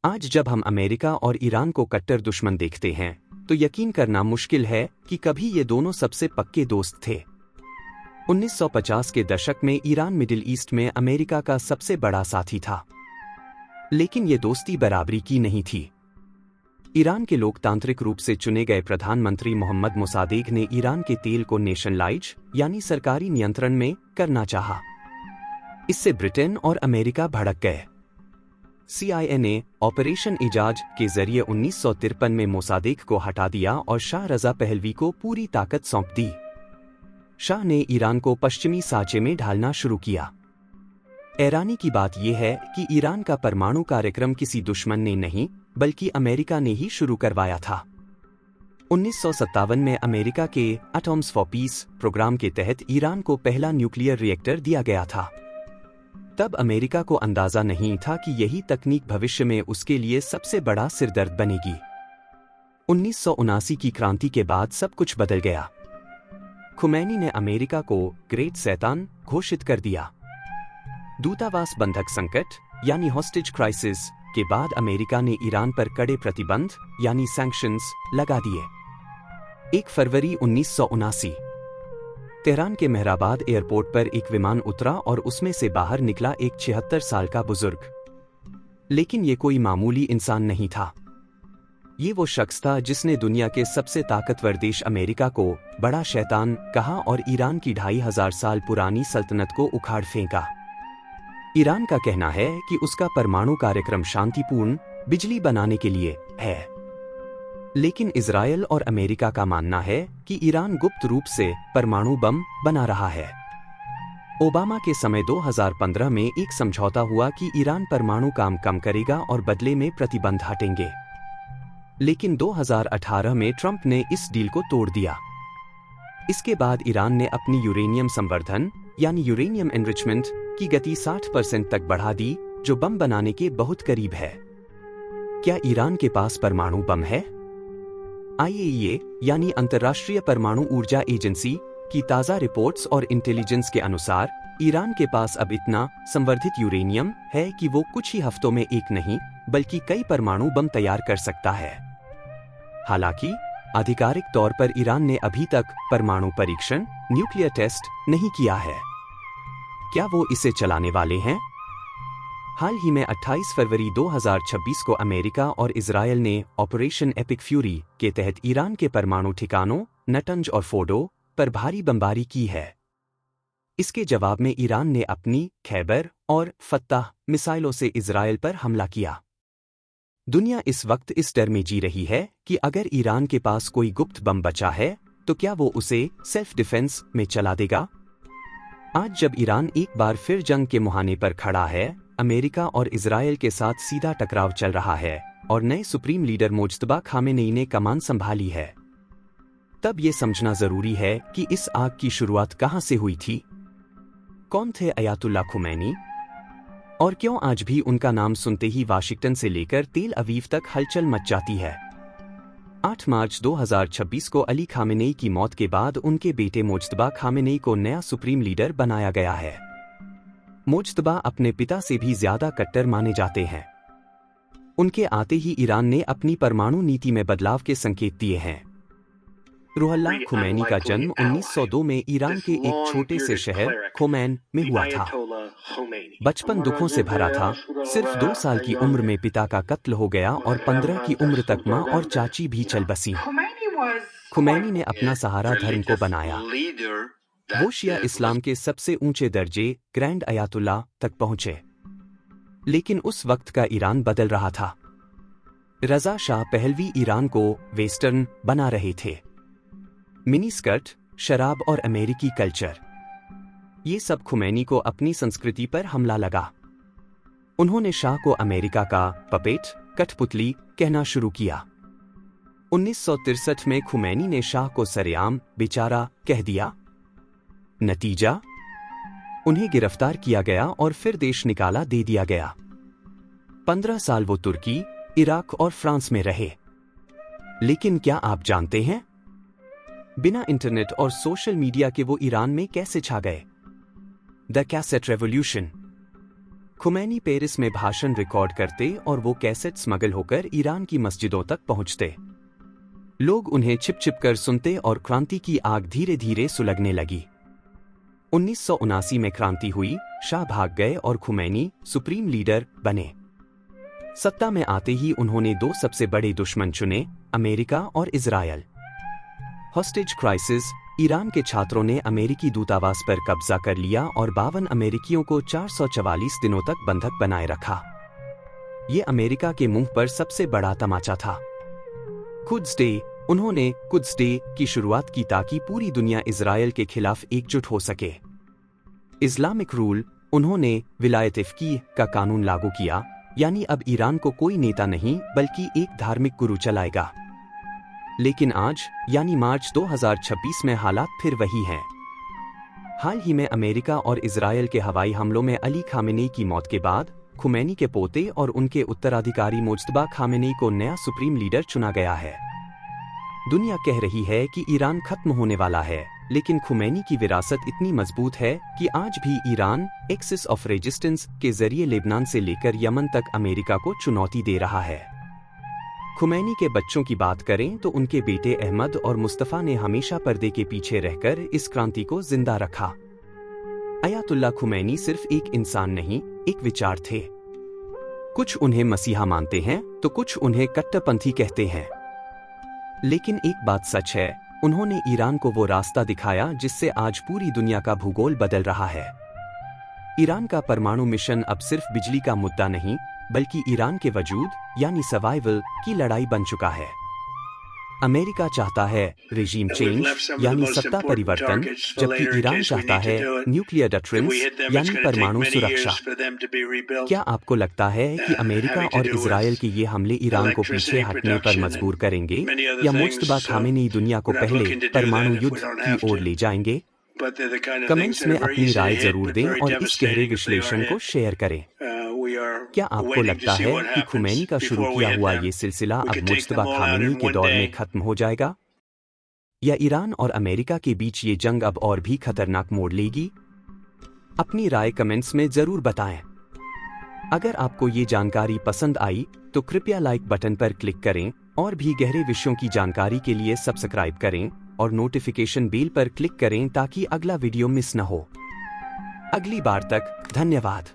आज जब हम अमेरिका और ईरान को कट्टर दुश्मन देखते हैं तो यकीन करना मुश्किल है कि कभी ये दोनों सबसे पक्के दोस्त थे। 1950 के दशक में ईरान मिडिल ईस्ट में अमेरिका का सबसे बड़ा साथी था, लेकिन ये दोस्ती बराबरी की नहीं थी। ईरान के लोकतांत्रिक रूप से चुने गए प्रधानमंत्री मोहम्मद मोसादेक ने ईरान के तेल को नेशनलाइज यानी सरकारी नियंत्रण में करना चाहा। इससे ब्रिटेन और अमेरिका भड़क गए। CIA ने ऑपरेशन इजाज के जरिए 1953 में मोसादेक को हटा दिया और शाह रजा पहलवी को पूरी ताकत सौंप दी। शाह ने ईरान को पश्चिमी साँचे में ढालना शुरू किया। हैरानी की बात यह है कि ईरान का परमाणु कार्यक्रम किसी दुश्मन ने नहीं बल्कि अमेरिका ने ही शुरू करवाया था। 1957 में अमेरिका के एटॉम्स फॉर पीस प्रोग्राम के तहत ईरान को पहला न्यूक्लियर रिएक्टर दिया गया था। तब अमेरिका को अंदाजा नहीं था कि यही तकनीक भविष्य में उसके लिए सबसे बड़ा सिरदर्द बनेगी। 1979 की क्रांति के बाद सब कुछ बदल गया। खुमैनी ने अमेरिका को ग्रेट शैतान घोषित कर दिया। दूतावास बंधक संकट यानी हॉस्टेज क्राइसिस के बाद अमेरिका ने ईरान पर कड़े प्रतिबंध यानी सैंक्शंस लगा दिए। 1 फरवरी 1979 तेहरान के मेहराबाद एयरपोर्ट पर एक विमान उतरा और उसमें से बाहर निकला एक 76 साल का बुजुर्ग। लेकिन ये कोई मामूली इंसान नहीं था। ये वो शख्स था जिसने दुनिया के सबसे ताकतवर देश अमेरिका को बड़ा शैतान कहा और ईरान की 2500 साल पुरानी सल्तनत को उखाड़ फेंका। ईरान का कहना है कि उसका परमाणु कार्यक्रम शांतिपूर्ण बिजली बनाने के लिए है, लेकिन इजरायल और अमेरिका का मानना है कि ईरान गुप्त रूप से परमाणु बम बना रहा है। ओबामा के समय 2015 में एक समझौता हुआ कि ईरान परमाणु काम कम करेगा और बदले में प्रतिबंध हटेंगे, लेकिन 2018 में ट्रंप ने इस डील को तोड़ दिया। इसके बाद ईरान ने अपनी यूरेनियम संवर्धन यानी यूरेनियम एनरिचमेंट की गति 60% तक बढ़ा दी, जो बम बनाने के बहुत करीब है। क्या ईरान के पास परमाणु बम है? IAEA यानी अंतर्राष्ट्रीय परमाणु ऊर्जा एजेंसी की ताज़ा रिपोर्ट्स और इंटेलिजेंस के अनुसार ईरान के पास अब इतना संवर्धित यूरेनियम है कि वो कुछ ही हफ्तों में एक नहीं बल्कि कई परमाणु बम तैयार कर सकता है। हालांकि आधिकारिक तौर पर ईरान ने अभी तक परमाणु परीक्षण न्यूक्लियर टेस्ट नहीं किया है। क्या वो इसे चलाने वाले हैं? हाल ही में 28 फरवरी 2026 को अमेरिका और इजरायल ने ऑपरेशन एपिक फ्यूरी के तहत ईरान के परमाणु ठिकानों नटंज और फोर्डो पर भारी बमबारी की है। इसके जवाब में ईरान ने अपनी खैबर और फत्ताह मिसाइलों से इजरायल पर हमला किया। दुनिया इस वक्त इस डर में जी रही है कि अगर ईरान के पास कोई गुप्त बम बचा है तो क्या वो उसे सेल्फ डिफेंस में चला देगा। आज जब ईरान एक बार फिर जंग के मुहाने पर खड़ा है, अमेरिका और इजरायल के साथ सीधा टकराव चल रहा है और नए सुप्रीम लीडर मुज्तबा खामेनेई ने कमान संभाली है, तब ये समझना जरूरी है कि इस आग की शुरुआत कहां से हुई थी। कौन थे अयातुल्ला खुमैनी और क्यों आज भी उनका नाम सुनते ही वाशिंगटन से लेकर तेल अवीव तक हलचल मच जाती है। 8 मार्च 2026 को अली खामेनेई की मौत के बाद उनके बेटे मुज्तबा खामेनेई को नया सुप्रीम लीडर बनाया गया है। मुज्तबा अपने पिता से भी ज्यादा कट्टर माने जाते हैं। उनके आते ही ईरान ने अपनी परमाणु नीति में बदलाव के संकेत दिए हैं। रूहुल्लाह खुमैनी का जन्म 1902 में ईरान के एक छोटे से शहर खोमैन में हुआ था। बचपन दुखों से भरा था। सिर्फ 2 साल की उम्र में पिता का कत्ल हो गया और 15 की उम्र तक माँ और चाची भी चल बसी। खुमैनी ने अपना सहारा धर्म को बनाया। वो शिया इस्लाम के सबसे ऊंचे दर्जे ग्रैंड अयातुल्ला तक पहुंचे। लेकिन उस वक्त का ईरान बदल रहा था। रजा शाह पहलवी ईरान को वेस्टर्न बना रहे थे। मिनी स्कर्ट, शराब और अमेरिकी कल्चर, ये सब खुमैनी को अपनी संस्कृति पर हमला लगा। उन्होंने शाह को अमेरिका का पपेट कठपुतली कहना शुरू किया। 1963 में खुमैनी ने शाह को सरेआम बेचारा कह दिया। नतीजा, उन्हें गिरफ्तार किया गया और फिर देश निकाला दे दिया गया। 15 साल वो तुर्की, इराक और फ्रांस में रहे। लेकिन क्या आप जानते हैं, बिना इंटरनेट और सोशल मीडिया के वो ईरान में कैसे छा गए? The cassette revolution. Khomeini Paris में भाषण रिकॉर्ड करते और वो कैसेट स्मगल होकर ईरान की मस्जिदों तक पहुंचते। लोग उन्हें छिप छिप कर सुनते और क्रांति की आग धीरे धीरे सुलगने लगी। 1979 में क्रांति हुई, शाह भाग गए और खुमैनी सुप्रीम लीडर बने। सत्ता में आते ही उन्होंने दो सबसे बड़े दुश्मन चुने, अमेरिका और इजरायल। हॉस्टेज क्राइसिस, ईरान के छात्रों ने अमेरिकी दूतावास पर कब्जा कर लिया और 52 अमेरिकियों को 444 दिनों तक बंधक बनाए रखा। ये अमेरिका के मुंह पर सबसे बड़ा तमाचा था। कुद्स डे, उन्होंने कुद्स डे की शुरुआत की ताकि पूरी दुनिया इजरायल के खिलाफ एकजुट हो सके। इस्लामिक रूल, उन्होंने विलायत फ़क़ीह का कानून लागू किया, यानी अब ईरान को कोई नेता नहीं बल्कि एक धार्मिक गुरु चलाएगा। लेकिन आज, यानी मार्च 2026 में हालात फिर वही हैं। हाल ही में अमेरिका और इजरायल के हवाई हमलों में अली खामेनेई की मौत के बाद खुमैनी के पोते और उनके उत्तराधिकारी मुज्तबा खामेनेई को नया सुप्रीम लीडर चुना गया है। दुनिया कह रही है कि ईरान खत्म होने वाला है, लेकिन खुमैनी की विरासत इतनी मजबूत है कि आज भी ईरान एक्सिस ऑफ रेजिस्टेंस के जरिए लेबनान से लेकर यमन तक अमेरिका को चुनौती दे रहा है। खुमैनी के बच्चों की बात करें तो उनके बेटे अहमद और मुस्तफ़ा ने हमेशा पर्दे के पीछे रहकर इस क्रांति को जिंदा रखा। अयातुल्ला खुमैनी सिर्फ एक इंसान नहीं, एक विचार थे। कुछ उन्हें मसीहा मानते हैं तो कुछ उन्हें कट्टरपंथी कहते हैं। लेकिन एक बात सच है, उन्होंने ईरान को वो रास्ता दिखाया जिससे आज पूरी दुनिया का भूगोल बदल रहा है। ईरान का परमाणु मिशन अब सिर्फ बिजली का मुद्दा नहीं, बल्कि ईरान के वजूद यानी सर्वाइवल की लड़ाई बन चुका है। अमेरिका चाहता है रेजीम चेंज यानी सत्ता परिवर्तन, जबकि ईरान चाहता है न्यूक्लियर डिटरेंस यानी परमाणु सुरक्षा। क्या आपको लगता है कि अमेरिका और इजरायल के ये हमले ईरान को पीछे हटने पर मजबूर करेंगे, या मुज्तबा खामेनेई दुनिया को पहले परमाणु युद्ध की ओर ले जाएंगे? कमेंट्स में अपनी राय जरूर दें और इस गहरे विश्लेषण को शेयर करें। क्या आपको लगता है कि खुमैनी का शुरू किया हुआ ये सिलसिला अब मुज्तबा खामेनेई के दौर में खत्म हो जाएगा, या ईरान और अमेरिका के बीच ये जंग अब और भी खतरनाक मोड़ लेगी? अपनी राय कमेंट्स में जरूर बताएं। अगर आपको ये जानकारी पसंद आई तो कृपया लाइक बटन पर क्लिक करें और भी गहरे विषयों की जानकारी के लिए सब्सक्राइब करें और नोटिफिकेशन बेल पर क्लिक करें ताकि अगला वीडियो मिस न हो। अगली बार तक धन्यवाद।